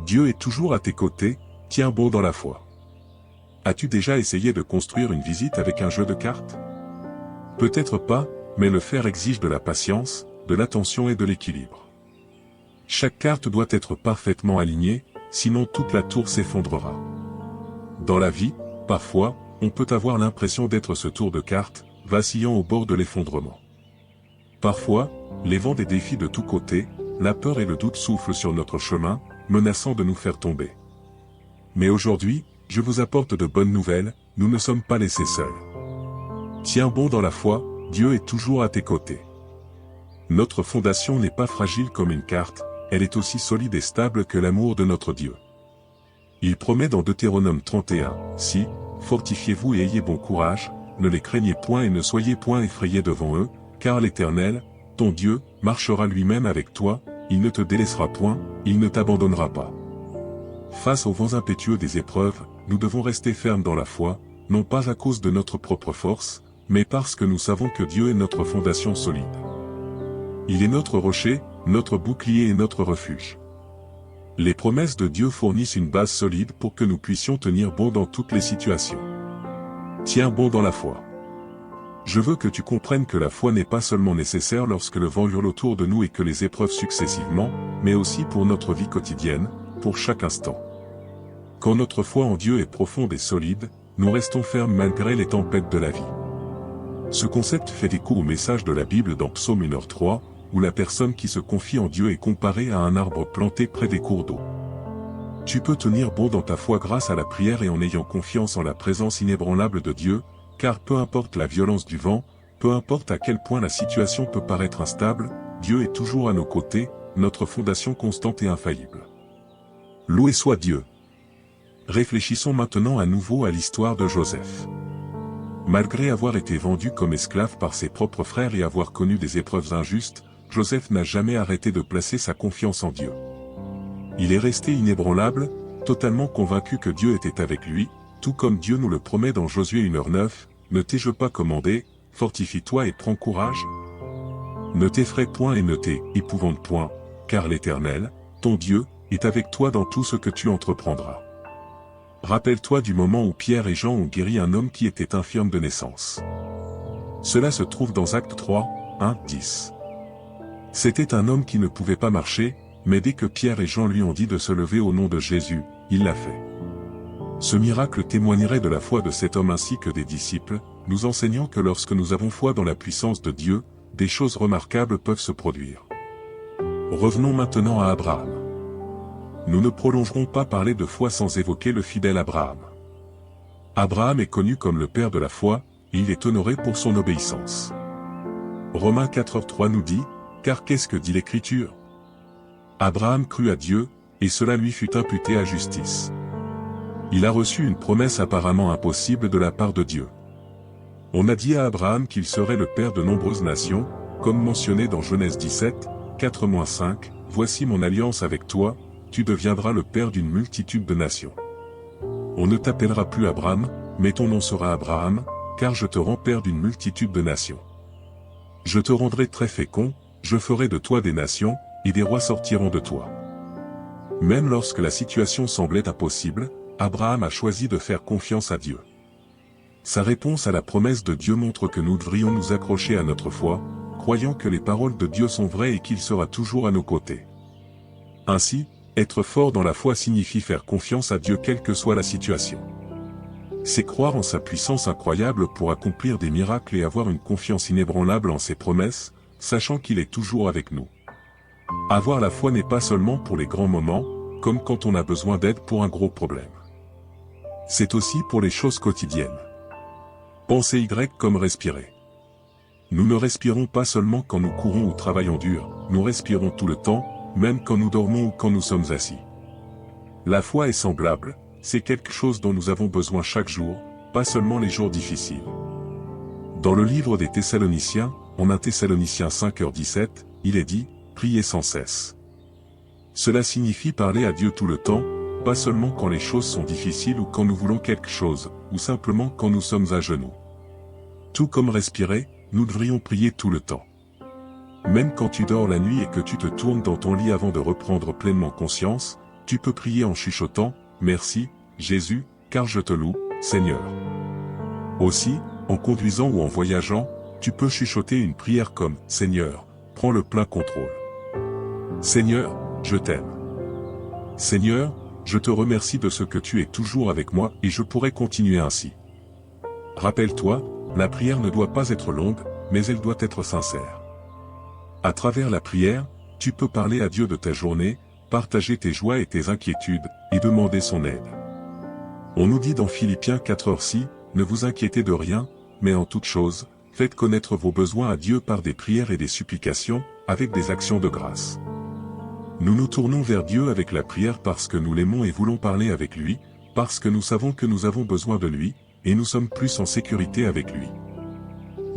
Dieu est toujours à tes côtés, tiens bon dans la foi. As-tu déjà essayé de construire une visite avec un jeu de cartes? Peut-être pas, mais le faire exige de la patience, de l'attention et de l'équilibre. Chaque carte doit être parfaitement alignée, sinon toute la tour s'effondrera. Dans la vie, parfois, on peut avoir l'impression d'être ce tour de cartes, vacillant au bord de l'effondrement. Parfois, les vents des défis de tous côtés, la peur et le doute soufflent sur notre chemin, menaçant de nous faire tomber. Mais aujourd'hui, je vous apporte de bonnes nouvelles, nous ne sommes pas laissés seuls. Tiens bon dans la foi, Dieu est toujours à tes côtés. Notre fondation n'est pas fragile comme une carte, elle est aussi solide et stable que l'amour de notre Dieu. Il promet dans Deutéronome 31, « Si, fortifiez-vous et ayez bon courage, ne les craignez point et ne soyez point effrayés devant eux, car l'Éternel, ton Dieu, marchera lui-même avec toi, il ne te délaissera point, il ne t'abandonnera pas. » Face aux vents impétueux des épreuves, nous devons rester fermes dans la foi, non pas à cause de notre propre force, mais parce que nous savons que Dieu est notre fondation solide. Il est notre rocher, notre bouclier et notre refuge. Les promesses de Dieu fournissent une base solide pour que nous puissions tenir bon dans toutes les situations. Tiens bon dans la foi. Je veux que tu comprennes que la foi n'est pas seulement nécessaire lorsque le vent hurle autour de nous et que les épreuves successivement, mais aussi pour notre vie quotidienne, pour chaque instant. Quand notre foi en Dieu est profonde et solide, nous restons fermes malgré les tempêtes de la vie. Ce concept fait écho au message de la Bible dans Psaume 1h3, où la personne qui se confie en Dieu est comparée à un arbre planté près des cours d'eau. Tu peux tenir bon dans ta foi grâce à la prière et en ayant confiance en la présence inébranlable de Dieu, car peu importe la violence du vent, peu importe à quel point la situation peut paraître instable, Dieu est toujours à nos côtés, notre fondation constante et infaillible. Loué soit Dieu. Réfléchissons maintenant à nouveau à l'histoire de Joseph. Malgré avoir été vendu comme esclave par ses propres frères et avoir connu des épreuves injustes, Joseph n'a jamais arrêté de placer sa confiance en Dieu. Il est resté inébranlable, totalement convaincu que Dieu était avec lui, tout comme Dieu nous le promet dans Josué 1h9, « Ne t'ai-je pas commandé, fortifie-toi et prends courage. Ne t'effraie point et ne t'épouvante point, car l'Éternel, ton Dieu, est avec toi dans tout ce que tu entreprendras. » Rappelle-toi du moment où Pierre et Jean ont guéri un homme qui était infirme de naissance. Cela se trouve dans Actes 3, 1, 10. C'était un homme qui ne pouvait pas marcher, mais dès que Pierre et Jean lui ont dit de se lever au nom de Jésus, il l'a fait. Ce miracle témoignerait de la foi de cet homme ainsi que des disciples, nous enseignant que lorsque nous avons foi dans la puissance de Dieu, des choses remarquables peuvent se produire. Revenons maintenant à Abraham. Nous ne prolongerons pas parler de foi sans évoquer le fidèle Abraham. Abraham est connu comme le père de la foi, et il est honoré pour son obéissance. Romains 4h3 nous dit, « Car qu'est-ce que dit l'Écriture? Abraham crut à Dieu, et cela lui fut imputé à justice. » Il a reçu une promesse apparemment impossible de la part de Dieu. On a dit à Abraham qu'il serait le père de nombreuses nations, comme mentionné dans Genèse 17, 4-5, « Voici mon alliance avec toi, tu deviendras le père d'une multitude de nations. On ne t'appellera plus Abraham, mais ton nom sera Abraham, car je te rends père d'une multitude de nations. Je te rendrai très fécond, je ferai de toi des nations, et des rois sortiront de toi. » Même lorsque la situation semblait impossible, Abraham a choisi de faire confiance à Dieu. Sa réponse à la promesse de Dieu montre que nous devrions nous accrocher à notre foi, croyant que les paroles de Dieu sont vraies et qu'il sera toujours à nos côtés. Ainsi, être fort dans la foi signifie faire confiance à Dieu quelle que soit la situation. C'est croire en sa puissance incroyable pour accomplir des miracles et avoir une confiance inébranlable en ses promesses, sachant qu'il est toujours avec nous. Avoir la foi n'est pas seulement pour les grands moments, comme quand on a besoin d'aide pour un gros problème. C'est aussi pour les choses quotidiennes. Pensez Y comme respirer. Nous ne respirons pas seulement quand nous courons ou travaillons dur, nous respirons tout le temps, même quand nous dormons ou quand nous sommes assis. La foi est semblable, c'est quelque chose dont nous avons besoin chaque jour, pas seulement les jours difficiles. Dans le livre des Thessaloniciens, en 1 Thessaloniciens 5h17, il est dit, « Priez sans cesse ». Cela signifie parler à Dieu tout le temps, pas seulement quand les choses sont difficiles ou quand nous voulons quelque chose, ou simplement quand nous sommes à genoux. Tout comme respirer, nous devrions prier tout le temps. Même quand tu dors la nuit et que tu te tournes dans ton lit avant de reprendre pleinement conscience, tu peux prier en chuchotant, merci, Jésus, car je te loue, Seigneur. Aussi, en conduisant ou en voyageant, tu peux chuchoter une prière comme, Seigneur, prends le plein contrôle. Seigneur, je t'aime. Seigneur, je te remercie de ce que tu es toujours avec moi et je pourrais continuer ainsi. Rappelle-toi, la prière ne doit pas être longue, mais elle doit être sincère. À travers la prière, tu peux parler à Dieu de ta journée, partager tes joies et tes inquiétudes, et demander son aide. On nous dit dans Philippiens 4:6, ne vous inquiétez de rien, mais en toute chose, faites connaître vos besoins à Dieu par des prières et des supplications, avec des actions de grâce. Nous nous tournons vers Dieu avec la prière parce que nous l'aimons et voulons parler avec lui, parce que nous savons que nous avons besoin de lui, et nous sommes plus en sécurité avec lui.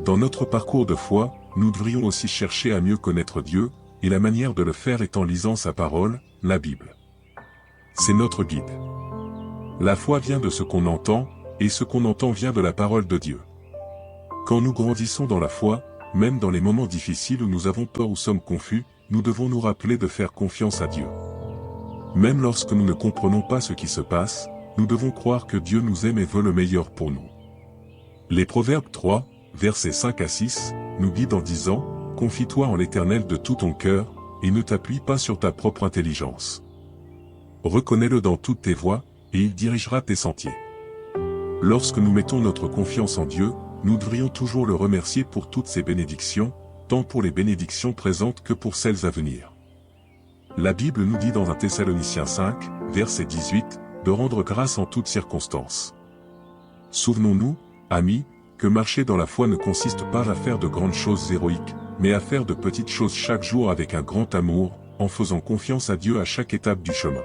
Dans notre parcours de foi, nous devrions aussi chercher à mieux connaître Dieu, et la manière de le faire est en lisant sa parole, la Bible. C'est notre guide. La foi vient de ce qu'on entend, et ce qu'on entend vient de la parole de Dieu. Quand nous grandissons dans la foi, même dans les moments difficiles où nous avons peur ou sommes confus, nous devons nous rappeler de faire confiance à Dieu. Même lorsque nous ne comprenons pas ce qui se passe, nous devons croire que Dieu nous aime et veut le meilleur pour nous. Les Proverbes 3, versets 5 à 6, nous guident en disant, « Confie-toi en l'Éternel de tout ton cœur, et ne t'appuie pas sur ta propre intelligence. Reconnais-le dans toutes tes voies, et il dirigera tes sentiers. » Lorsque nous mettons notre confiance en Dieu, nous devrions toujours le remercier pour toutes ses bénédictions, tant pour les bénédictions présentes que pour celles à venir. La Bible nous dit dans 1 Thessaloniciens 5, verset 18, de rendre grâce en toutes circonstances. Souvenons-nous, amis, que marcher dans la foi ne consiste pas à faire de grandes choses héroïques, mais à faire de petites choses chaque jour avec un grand amour, en faisant confiance à Dieu à chaque étape du chemin.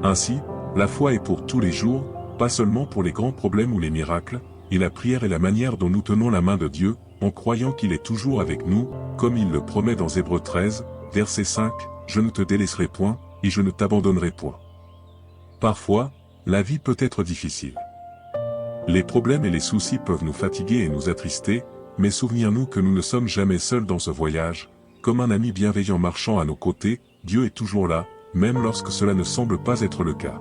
Ainsi, la foi est pour tous les jours, pas seulement pour les grands problèmes ou les miracles, et la prière est la manière dont nous tenons la main de Dieu, en croyant qu'il est toujours avec nous, comme il le promet dans Hébreux 13, verset 5, « Je ne te délaisserai point, et je ne t'abandonnerai point. » Parfois, la vie peut être difficile. Les problèmes et les soucis peuvent nous fatiguer et nous attrister, mais souvenons-nous que nous ne sommes jamais seuls dans ce voyage, comme un ami bienveillant marchant à nos côtés, Dieu est toujours là, même lorsque cela ne semble pas être le cas.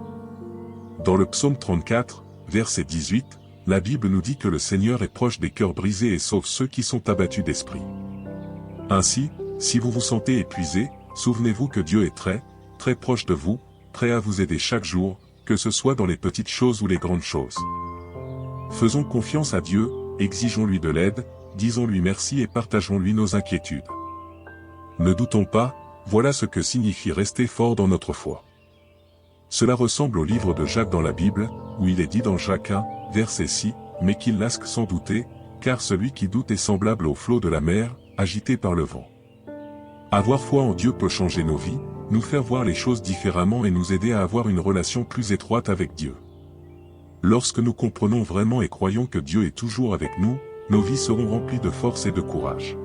Dans le psaume 34, verset 18, la Bible nous dit que le Seigneur est proche des cœurs brisés et sauve ceux qui sont abattus d'esprit. Ainsi, si vous vous sentez épuisé, souvenez-vous que Dieu est très, très proche de vous, prêt à vous aider chaque jour, que ce soit dans les petites choses ou les grandes choses. Faisons confiance à Dieu, exigeons-lui de l'aide, disons-lui merci et partageons-lui nos inquiétudes. Ne doutons pas, voilà ce que signifie rester fort dans notre foi. Cela ressemble au livre de Jacques dans la Bible, où il est dit dans Jacques 1, verset 6, « Mais qu'il lasque sans douter, car celui qui doute est semblable au flot de la mer, agité par le vent. » Avoir foi en Dieu peut changer nos vies, nous faire voir les choses différemment et nous aider à avoir une relation plus étroite avec Dieu. Lorsque nous comprenons vraiment et croyons que Dieu est toujours avec nous, nos vies seront remplies de force et de courage.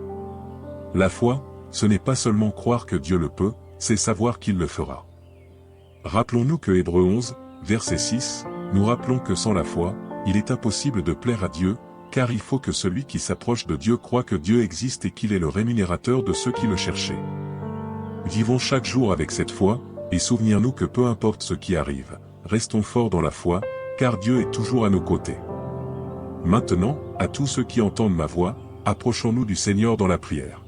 La foi, ce n'est pas seulement croire que Dieu le peut, c'est savoir qu'il le fera. Rappelons-nous que Hébreux 11, verset 6, nous rappelons que sans la foi, il est impossible de plaire à Dieu, car il faut que celui qui s'approche de Dieu croie que Dieu existe et qu'il est le rémunérateur de ceux qui le cherchaient. Vivons chaque jour avec cette foi, et souvenons-nous que peu importe ce qui arrive, restons forts dans la foi, car Dieu est toujours à nos côtés. Maintenant, à tous ceux qui entendent ma voix, approchons-nous du Seigneur dans la prière.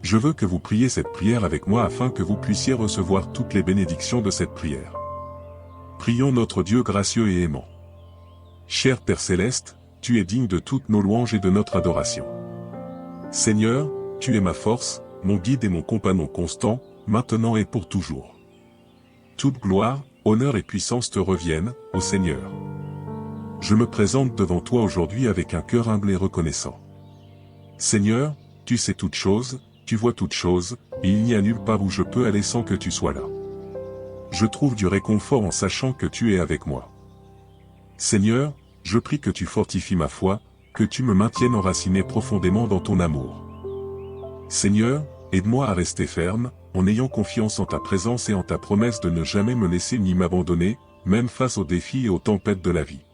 Je veux que vous priez cette prière avec moi afin que vous puissiez recevoir toutes les bénédictions de cette prière. Prions notre Dieu gracieux et aimant. Cher Père Céleste, tu es digne de toutes nos louanges et de notre adoration. Seigneur, tu es ma force, mon guide et mon compagnon constant, maintenant et pour toujours. Toute gloire, honneur et puissance te reviennent, ô Seigneur. Je me présente devant toi aujourd'hui avec un cœur humble et reconnaissant. Seigneur, tu sais toutes choses, tu vois toutes choses, et il n'y a nulle part où je peux aller sans que tu sois là. Je trouve du réconfort en sachant que tu es avec moi. Seigneur, je prie que tu fortifies ma foi, que tu me maintiennes enraciné profondément dans ton amour. Seigneur, aide-moi à rester ferme, en ayant confiance en ta présence et en ta promesse de ne jamais me laisser ni m'abandonner, même face aux défis et aux tempêtes de la vie.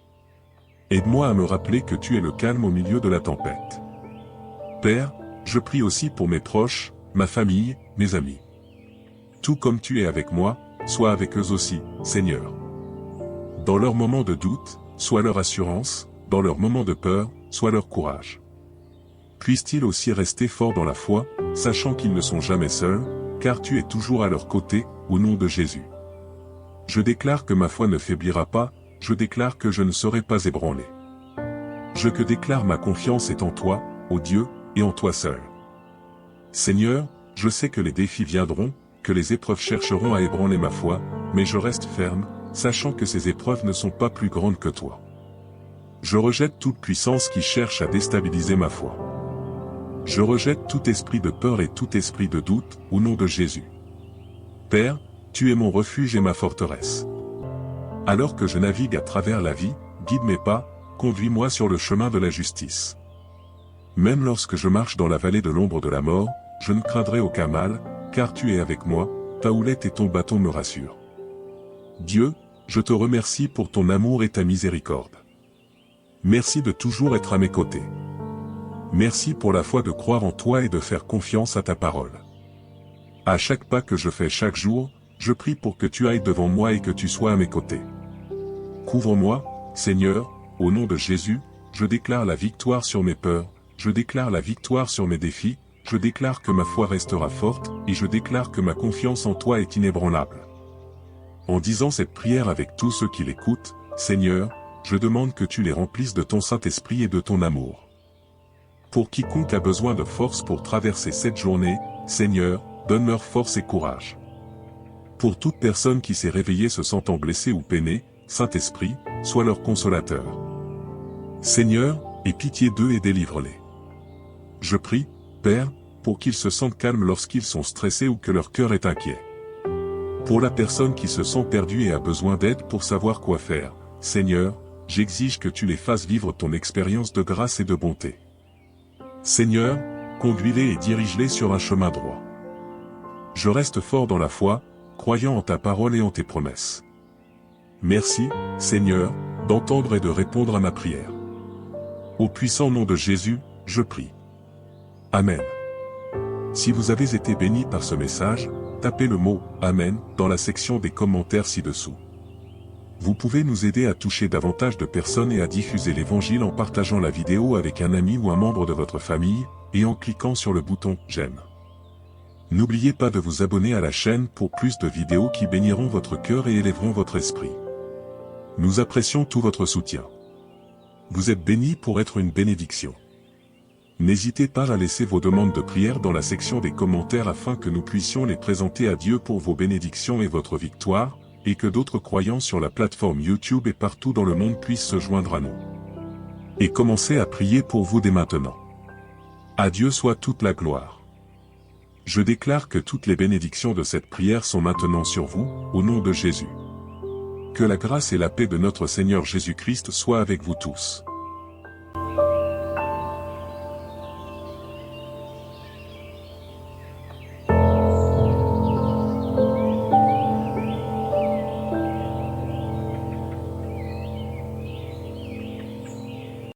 Aide-moi à me rappeler que tu es le calme au milieu de la tempête. Père, je prie aussi pour mes proches, ma famille, mes amis. Tout comme tu es avec moi, sois avec eux aussi, Seigneur. Dans leurs moments de doute, sois leur assurance, dans leurs moments de peur, sois leur courage. Puissent-ils aussi rester forts dans la foi, sachant qu'ils ne sont jamais seuls, car tu es toujours à leur côté, au nom de Jésus. Je déclare que ma foi ne faiblira pas, je déclare que je ne serai pas ébranlé. Je déclare ma confiance est en toi, ô Dieu, et en toi seul. Seigneur, je sais que les défis viendront, que les épreuves chercheront à ébranler ma foi, mais je reste ferme, sachant que ces épreuves ne sont pas plus grandes que toi. Je rejette toute puissance qui cherche à déstabiliser ma foi. Je rejette tout esprit de peur et tout esprit de doute, au nom de Jésus. Père, tu es mon refuge et ma forteresse. Alors que je navigue à travers la vie, guide mes pas, conduis-moi sur le chemin de la justice. Même lorsque je marche dans la vallée de l'ombre de la mort, je ne craindrai aucun mal, car tu es avec moi, ta houlette et ton bâton me rassurent. Dieu, je te remercie pour ton amour et ta miséricorde. Merci de toujours être à mes côtés. Merci pour la foi de croire en toi et de faire confiance à ta parole. À chaque pas que je fais chaque jour, je prie pour que tu ailles devant moi et que tu sois à mes côtés. Couvre-moi, Seigneur, au nom de Jésus, je déclare la victoire sur mes peurs, je déclare la victoire sur mes défis, je déclare que ma foi restera forte, et je déclare que ma confiance en toi est inébranlable. En disant cette prière avec tous ceux qui l'écoutent, Seigneur, je demande que tu les remplisses de ton Saint-Esprit et de ton amour. Pour quiconque a besoin de force pour traverser cette journée, Seigneur, donne-leur force et courage. Pour toute personne qui s'est réveillée se sentant blessée ou peinée, Saint-Esprit, sois leur consolateur. Seigneur, aie pitié d'eux et délivre-les. Je prie, Père, pour qu'ils se sentent calmes lorsqu'ils sont stressés ou que leur cœur est inquiet. Pour la personne qui se sent perdue et a besoin d'aide pour savoir quoi faire, Seigneur, j'exige que tu les fasses vivre ton expérience de grâce et de bonté. Seigneur, conduis-les et dirige-les sur un chemin droit. Je reste fort dans la foi, croyant en ta parole et en tes promesses. Merci, Seigneur, d'entendre et de répondre à ma prière. Au puissant nom de Jésus, je prie. Amen. Si vous avez été béni par ce message, tapez le mot « Amen » dans la section des commentaires ci-dessous. Vous pouvez nous aider à toucher davantage de personnes et à diffuser l'Évangile en partageant la vidéo avec un ami ou un membre de votre famille, et en cliquant sur le bouton « J'aime ». N'oubliez pas de vous abonner à la chaîne pour plus de vidéos qui béniront votre cœur et élèveront votre esprit. Nous apprécions tout votre soutien. Vous êtes bénis pour être une bénédiction. N'hésitez pas à laisser vos demandes de prière dans la section des commentaires afin que nous puissions les présenter à Dieu pour vos bénédictions et votre victoire, et que d'autres croyants sur la plateforme YouTube et partout dans le monde puissent se joindre à nous. Et commencez à prier pour vous dès maintenant. À Dieu soit toute la gloire. Je déclare que toutes les bénédictions de cette prière sont maintenant sur vous, au nom de Jésus. Que la grâce et la paix de notre Seigneur Jésus-Christ soient avec vous tous.